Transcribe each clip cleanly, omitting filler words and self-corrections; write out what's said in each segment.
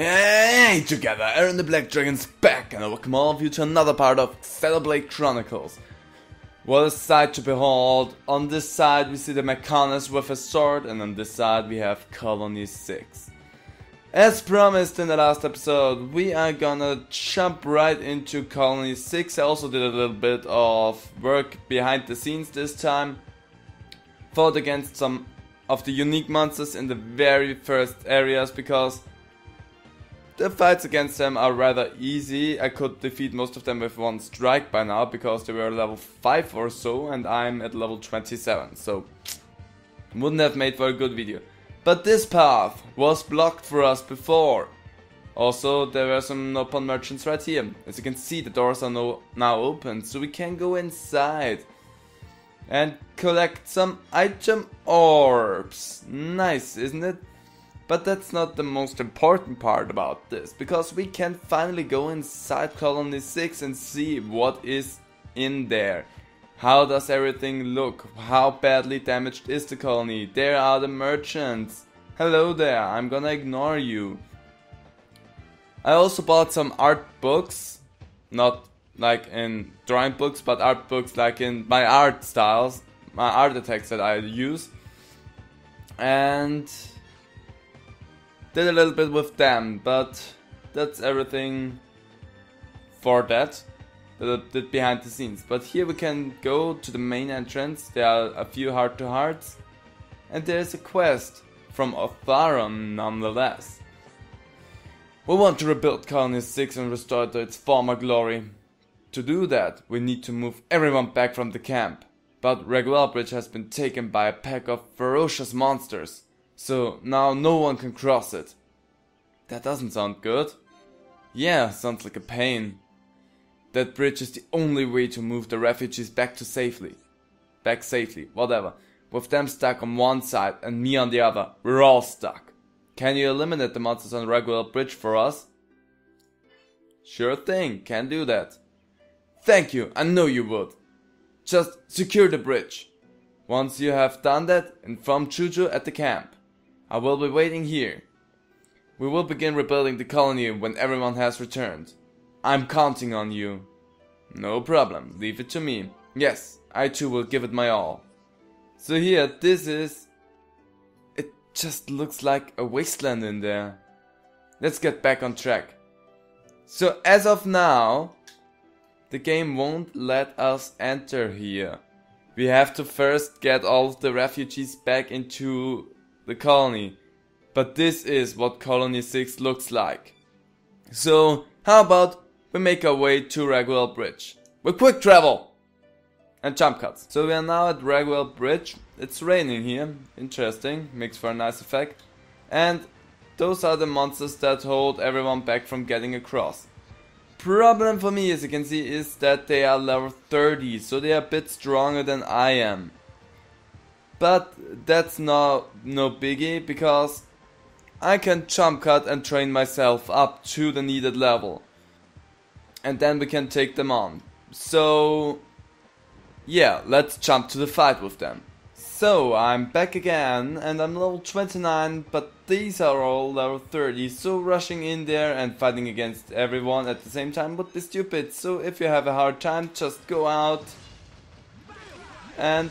Hey together, Aaron the Black Dragon's back, and I welcome all of you to another part of Xenoblade Chronicles. What a sight to behold. On this side we see the Mechanis with a sword, and on this side we have Colony 6. As promised in the last episode, we are gonna jump right into Colony 6. I also did a little bit of work behind the scenes this time. Fought against some of the unique monsters in the very first areas, because the fights against them are rather easy. I could defeat most of them with one strike by now, because they were level 5 or so and I'm at level 27, so wouldn't have made for a good video. But this path was blocked for us before. Also, there were some no-pawn merchants right here. As you can see, the doors are now open, so we can go inside and collect some item orbs. Nice, isn't it? But that's not the most important part about this, because we can finally go inside Colony 6 and see what is in there. How does everything look? How badly damaged is the colony? There are the merchants. Hello there, I'm gonna ignore you. I also bought some art books, not like in drawing books, but art books like in my art styles, my art attacks that I use. And did a little bit with them, but that's everything for that did behind the scenes. But here we can go to the main entrance. There are a few heart-to-hearts, and there's a quest from Otharon nonetheless. We want to rebuild Colony 6 and restore it to its former glory. To do that, we need to move everyone back from the camp. But Raguel Bridge has been taken by a pack of ferocious monsters, so now no one can cross it. That doesn't sound good. Yeah, sounds like a pain. That bridge is the only way to move the refugees back safely, whatever. With them stuck on one side and me on the other, we're all stuck. Can you eliminate the monsters on Raguel Bridge for us? Sure thing, can do that. Thank you, I know you would. Just secure the bridge. Once you have done that, inform Juju at the camp. I will be waiting here. We will begin rebuilding the colony when everyone has returned. I'm counting on you. No problem, leave it to me. Yes, I too will give it my all. So here, it just looks like a wasteland in there. Let's get back on track. So as of now, the game won't let us enter here. We have to first get all of the refugees back into the colony. But this is what Colony 6 looks like. So how about we make our way to Raguel Bridge with quick travel and jump cuts. So we are now at Raguel Bridge. It's raining here, interesting, makes for a nice effect. And those are the monsters that hold everyone back from getting across. Problem for me, as you can see, is that they are level 30, so they are a bit stronger than I am. But that's no biggie, because I can jump cut and train myself up to the needed level. And then we can take them on. So yeah, let's jump to the fight with them. So I'm back again and I'm level 29, but these are all level 30, so rushing in there and fighting against everyone at the same time would be stupid. So if you have a hard time, just go out and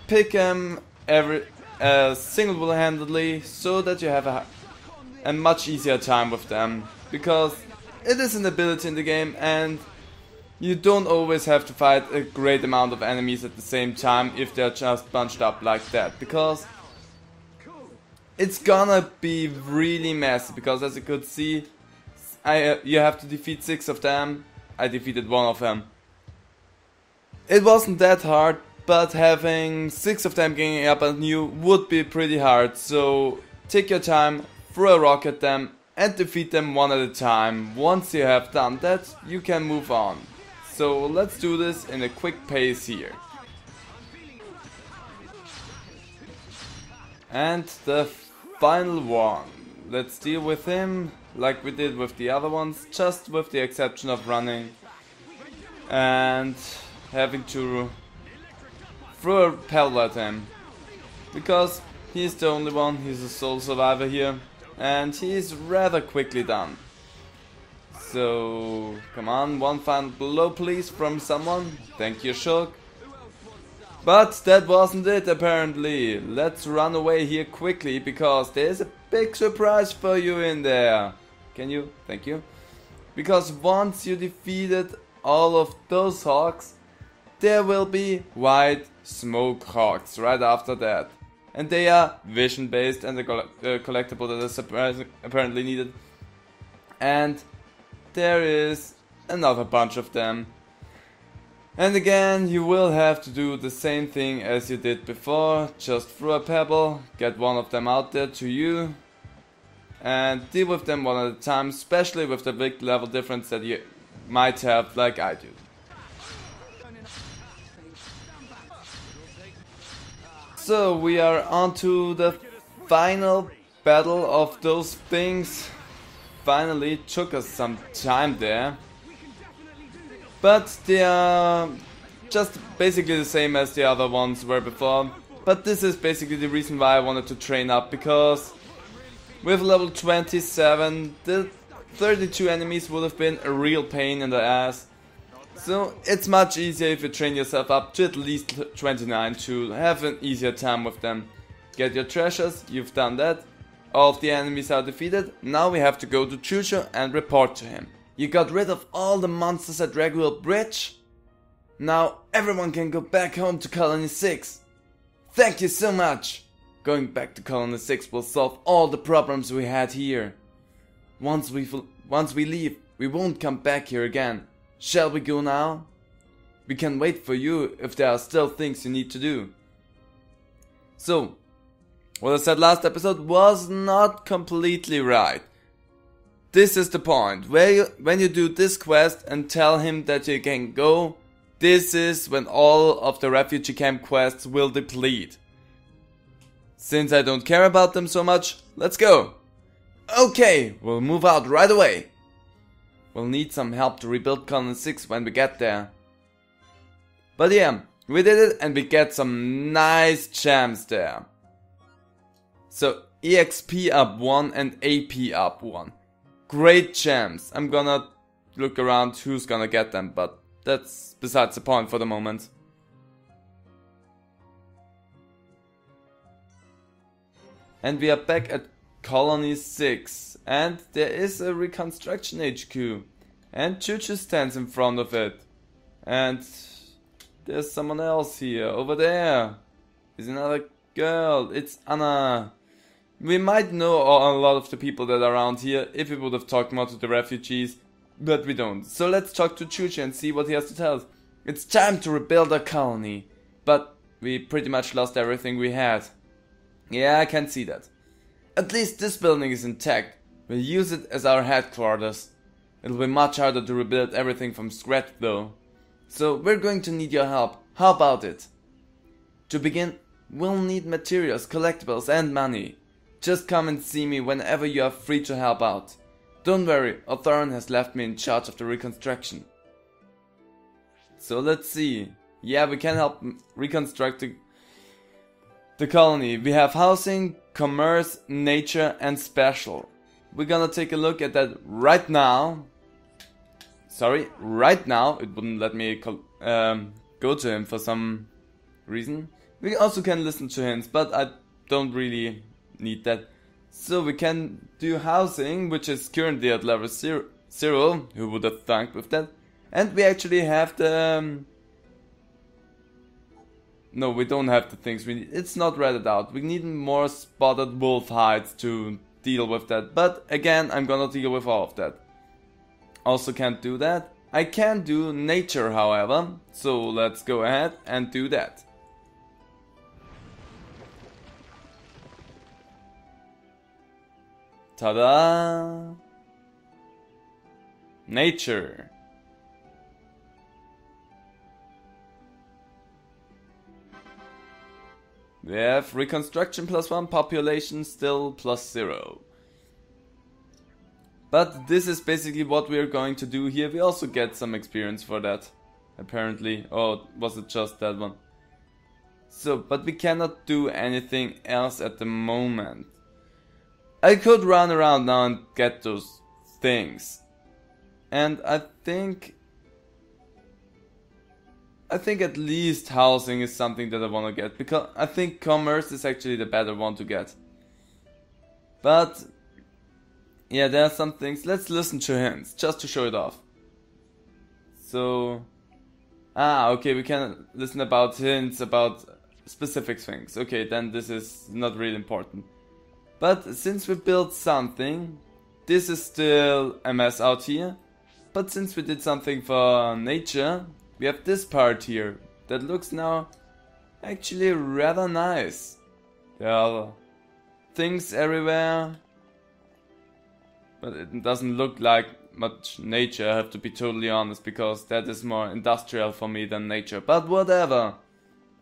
pick them single-handedly, so that you have a much easier time with them, because it is an ability in the game and you don't always have to fight a great amount of enemies at the same time if they're just bunched up like that, because it's gonna be really messy. Because as you could see, you have to defeat 6 of them. I defeated 1 of them. It wasn't that hard, but having 6 of them ganging up on you would be pretty hard, so take your time, throw a rock at them and defeat them one at a time. Once you have done that, you can move on. So let's do this in a quick pace here. And the final one. Let's deal with him like we did with the other ones, just with the exception of running and having to throw a pebble at him, because he's the only one, he's a sole survivor here. and he's rather quickly done. So, come on, one final blow please from someone. Thank you, Shulk. But that wasn't it apparently. Let's run away here quickly because there's a big surprise for you in there. Can you? Thank you. Because once you defeated all of those hawks, there will be white smoke hawks right after that. And they are vision based and the collectible that is apparently needed. And there is another bunch of them. And again, you will have to do the same thing as you did before. Just throw a pebble, get one of them out there to you, and deal with them one at a time, especially with the big level difference that you might have, like I do. So we are on to the final battle of those things. Finally, took us some time there. But they are just basically the same as the other ones were before. But this is basically the reason why I wanted to train up, because with level 27, the 32 enemies would have been a real pain in the ass. So it's much easier if you train yourself up to at least 29 to have an easier time with them. Get your treasures, you've done that. All of the enemies are defeated. Now we have to go to Chucho and report to him. You got rid of all the monsters at Regular Bridge? Now everyone can go back home to Colony 6. Thank you so much! Going back to Colony 6 will solve all the problems we had here. Once we leave, we won't come back here again. Shall we go now? We can wait for you if there are still things you need to do. So, what I said last episode was not completely right. This is the point, when you do this quest and tell him that you can go, this is when all of the refugee camp quests will deplete. Since I don't care about them so much, let's go! Okay, we'll move out right away. We'll need some help to rebuild Colony 6 when we get there. But yeah, we did it and we get some nice gems there. So EXP up 1 and AP up 1. Great gems. I'm gonna look around who's gonna get them, but that's besides the point for the moment. And we are back at Colony 6, and there is a reconstruction HQ, and Chuchu stands in front of it. And there's someone else here, over there. There's another girl, it's Anna. We might know a lot of the people that are around here if we would have talked more to the refugees, but we don't. So let's talk to Chuchu and see what he has to tell us. It's time to rebuild our colony, but we pretty much lost everything we had. Yeah, I can see that. At least this building is intact. We'll use it as our headquarters. It'll be much harder to rebuild everything from scratch though. So we're going to need your help. How about it? To begin, we'll need materials, collectibles and money. Just come and see me whenever you are free to help out. Don't worry, Othoran has left me in charge of the reconstruction. So let's see. Yeah, we can help reconstruct the colony. We have housing, commerce, nature and special. We're gonna take a look at that right now. Sorry, right now. It wouldn't let me go to him for some reason. We also can listen to hints, but I don't really need that. So we can do housing, which is currently at level 0. Who would have thunk with that? And we actually have the... No, we don't have the things we need. It's not redded out. We need more spotted wolf hides to deal with that. But again, I'm gonna deal with all of that. Also can't do that. I can do nature, however. So let's go ahead and do that. Ta-da! Nature. We have reconstruction +1, population still +0. But this is basically what we are going to do here. We also get some experience for that, apparently. Or was it just that one? So, but we cannot do anything else at the moment. I could run around now and get those things. And I think at least housing is something that I want to get, because I think commerce is actually the better one to get. But yeah, there are some things. Let's listen to hints just to show it off. So okay, we can listen about hints about specific things. Okay, then this is not really important. But since we built something, this is still a mess out here. But since we did something for nature, we have this part here that looks now actually rather nice. There are things everywhere, but it doesn't look like much nature, I have to be totally honest, because that is more industrial for me than nature. But whatever.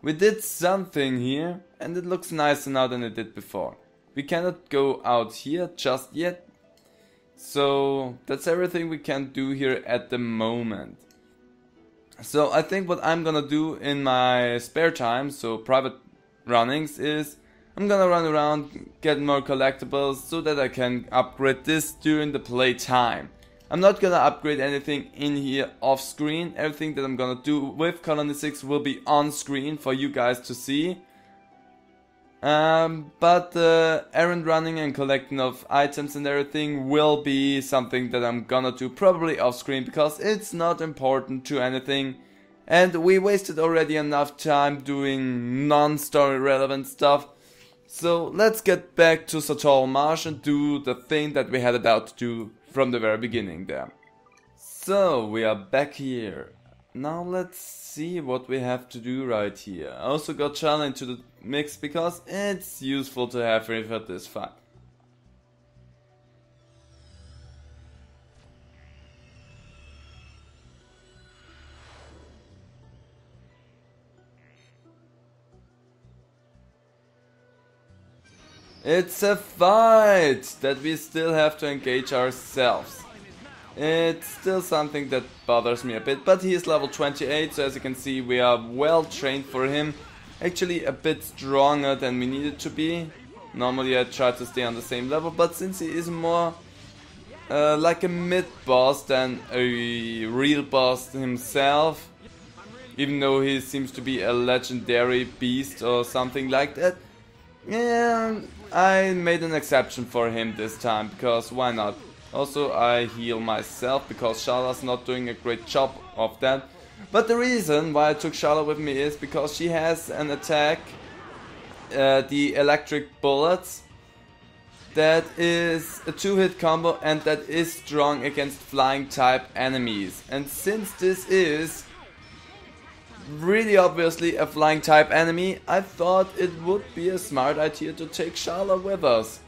We did something here and it looks nicer now than it did before. We cannot go out here just yet. So that's everything we can do here at the moment. So I think what I'm gonna do in my spare time, so private runnings, is I'm gonna run around, get more collectibles so that I can upgrade this during the playtime. I'm not gonna upgrade anything in here off screen. Everything that I'm gonna do with Colony 6 will be on screen for you guys to see. But errand running and collecting of items and everything will be something that I'm gonna do probably off screen, because it's not important to anything. And we wasted already enough time doing non-story relevant stuff. So let's get back to Sator Marsh and do the thing that we had it out to do from the very beginning there. So we are back here. Now let's see what we have to do right here. I also got Shala into the mix because it's useful to have her for this fight. It's a fight that we still have to engage ourselves. It's still something that bothers me a bit, but he is level 28, so as you can see we are well trained for him. Actually a bit stronger than we needed to be. Normally I try to stay on the same level, but since he is more like a mid-boss than a real boss himself, even though he seems to be a legendary beast or something like that, yeah, I made an exception for him this time, because why not? Also I heal myself, because Shala's not doing a great job of that. But the reason why I took Shala with me is because she has an attack, the electric bullets, that is a 2-hit combo and that is strong against flying type enemies. And since this is really obviously a flying type enemy, I thought it would be a smart idea to take Shala with us.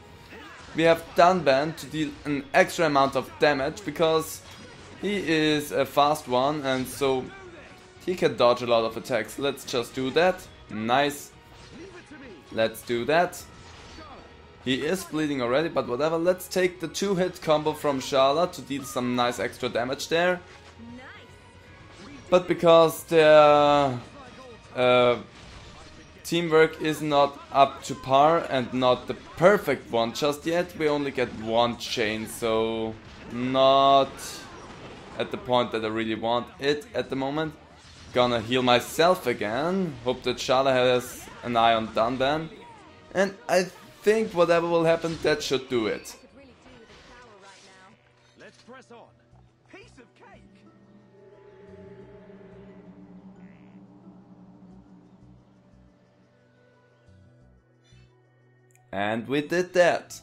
We have Dunban to deal an extra amount of damage, because he is a fast one and so he can dodge a lot of attacks. Let's just do that. Nice. Let's do that. He is bleeding already, but whatever. Let's take the 2-hit combo from Shala to deal some nice extra damage there. But because their teamwork is not up to par and not the perfect one just yet, we only get one chain, so not at the point that I really want it at the moment. Gonna heal myself again, hope that Shala has an eye on Dunban, and I think whatever will happen, that should do it. Let's press on. Piece of cake. And we did that.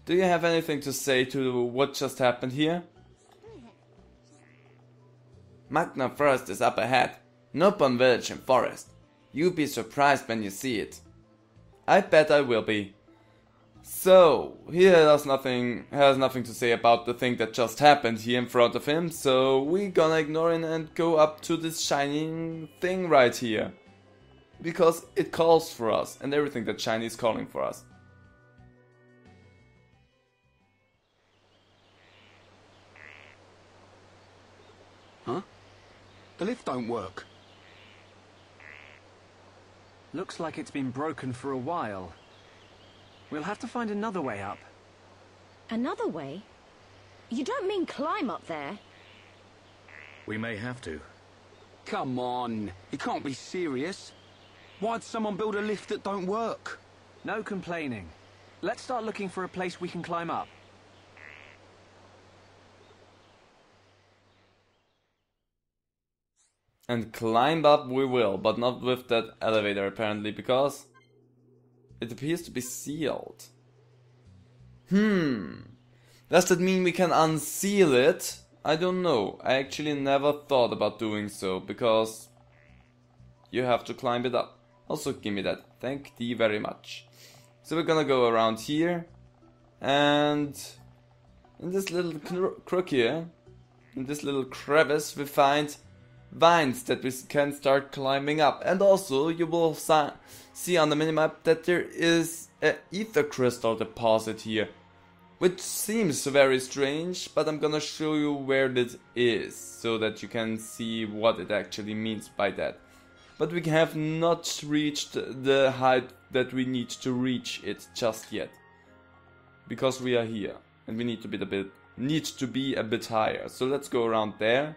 Do you have anything to say to what just happened here? Magna Forest is up ahead. Nopon village and forest. You'll be surprised when you see it. I bet I will be. So, he has nothing to say about the thing that just happened here in front of him, so we gonna ignore it and go up to this shining thing right here. Because it calls for us, and everything that shiny is calling for us. Huh? The lift don't work. Looks like it's been broken for a while. We'll have to find another way up. Another way? You don't mean climb up there? We may have to. Come on, you can't be serious. Why'd someone build a lift that don't work? No complaining. Let's start looking for a place we can climb up. And climb up we will, but not with that elevator apparently, because it appears to be sealed. Does that mean we can unseal it? I don't know. I actually never thought about doing so, because you have to climb it up. Also, give me that. Thank thee very much. So we're gonna go around here, and in this little crook here, in this little crevice, we find vines that we can start climbing up. And also, you will see on the minimap that there is an ether crystal deposit here, which seems very strange, but I'm gonna show you where this is, so that you can see what it actually means by that. But we have not reached the height that we need to reach it just yet, because we are here and we need to be a bit higher. So let's go around there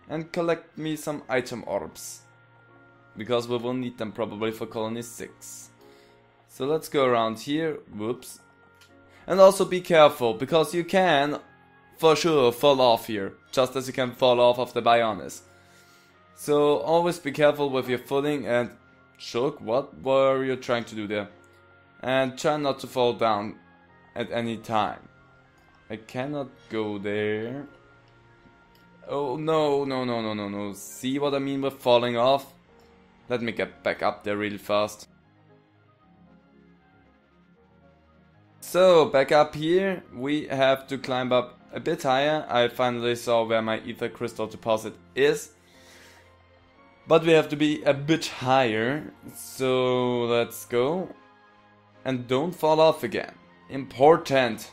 and collect me some item orbs, because we will need them probably for colony 6. So let's go around here. Whoops. And also be careful, because you can for sure fall off here, just as you can fall off of the Bionis. So always be careful with your footing. And Shulk, what were you trying to do there? And try not to fall down at any time. I cannot go there. Oh no. See what I mean with falling off? Let me get back up there really fast. So back up here, we have to climb up a bit higher. I finally saw where my ether crystal deposit is. But we have to be a bit higher, so let's go. And don't fall off again. Important.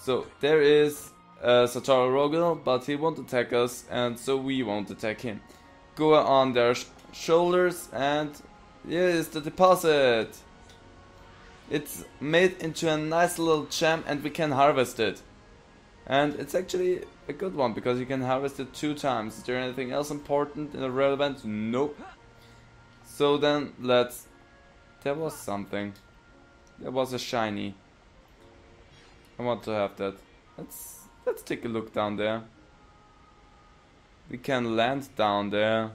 So there is Satoru Rogel, but he won't attack us, and so we won't attack him. Go on their shoulders, and here is the deposit. It's made into a nice little gem, and we can harvest it. And it's actually a good one, because you can harvest it 2 times. Is there anything else important and relevant? Nope. So then let's... There was something. There was a shiny. I want to have that. Let's take a look down there. We can land down there.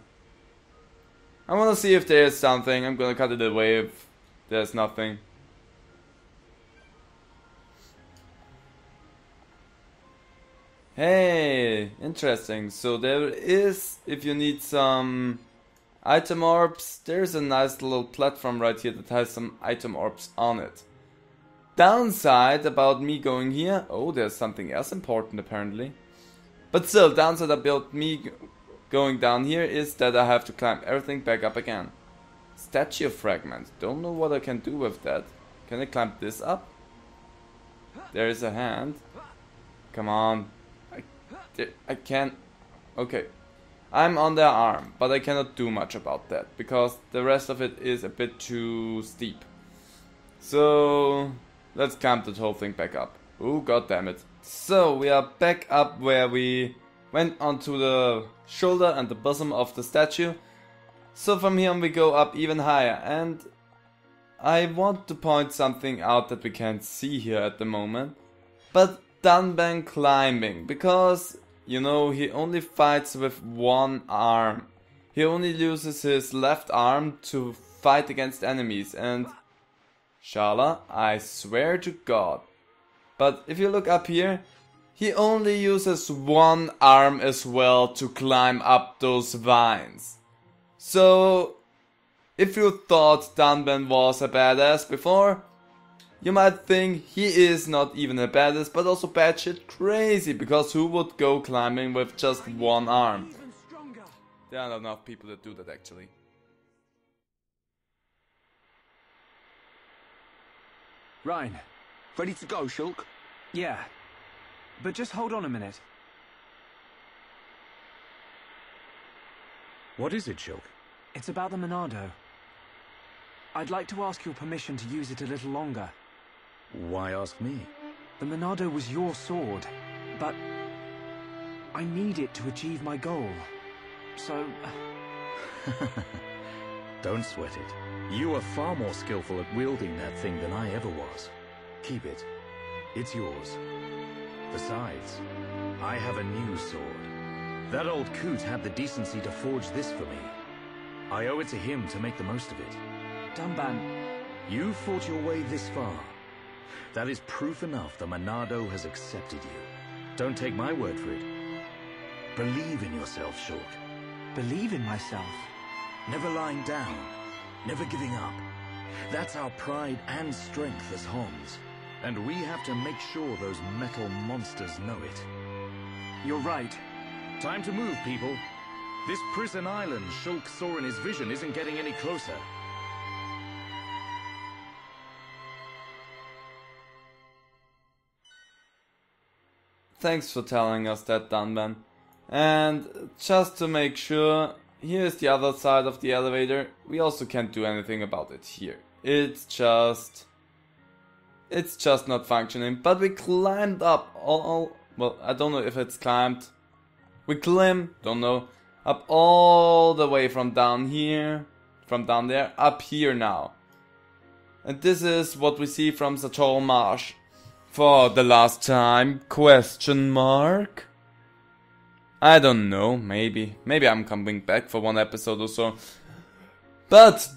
I want to see if there is something. I'm gonna cut it away if there's nothing. Hey, interesting. So there is, if you need some item orbs, there's a nice little platform right here that has some item orbs on it. Downside about me going here, oh, there's something else important apparently. But still, downside about me going down here is that I have to climb everything back up again. Statue fragment, don't know what I can do with that. Can I climb this up? There is a hand. Come on. I can't. Okay. I'm on their arm, but I cannot do much about that, because the rest of it is a bit too steep. So let's climb that whole thing back up. Oh, god damn it. So we are back up where we went onto the shoulder and the bosom of the statue. So from here on we go up even higher, and I want to point something out that we can't see here at the moment. But Dunban climbing, because, you know, he only fights with one arm. He only uses his left arm to fight against enemies, and Shala, I swear to God. But if you look up here, he only uses one arm as well to climb up those vines. So, if you thought Dunban was a badass before, you might think he is not even a badass, but also batshit crazy, because who would go climbing with just one arm? There are not enough people that do that actually. Ryan, ready to go, Shulk? Yeah. But just hold on a minute. What is it, Shulk? It's about the Monado. I'd like to ask your permission to use it a little longer. Why ask me? The Monado was your sword, but I need it to achieve my goal. So... Don't sweat it. You are far more skillful at wielding that thing than I ever was. Keep it. It's yours. Besides, I have a new sword. That old coot had the decency to forge this for me. I owe it to him to make the most of it. Dunban, You fought your way this far. That is proof enough the Monado has accepted you. Don't take my word for it. Believe in yourself, Short. believe in myself. Never lying down. Never giving up. That's our pride and strength as Homs. And we have to make sure those metal monsters know it. You're right. Time to move, people. This prison island Shulk saw in his vision isn't getting any closer. Thanks for telling us that, Dunban. And just to make sure, here's the other side of the elevator. We also can't do anything about it here. It's just not functioning. But we climbed up well, I don't know if it's climbed. We don't know, up all the way from down here, from down there, up here now. And this is what we see from Satchel Marsh. For the last time? Question mark? I don't know, maybe. Maybe I'm coming back for one episode or so. But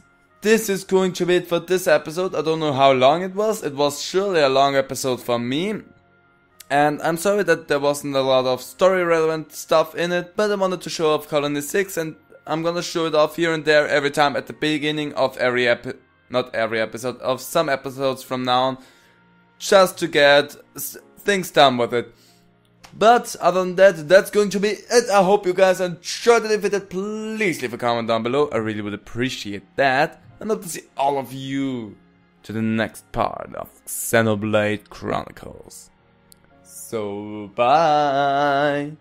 this is going to be it for this episode. I don't know how long it was. It was surely a long episode for me. And I'm sorry that there wasn't a lot of story relevant stuff in it, but I wanted to show off Colony 6 and I'm gonna show it off here and there every time at the beginning of not every episode, of some episodes from now on, just to get things done with it. But other than that, that's going to be it. I hope you guys enjoyed it. If you did, please leave a comment down below. I really would appreciate that. And hope to see all of you to the next part of Xenoblade Chronicles. So, bye!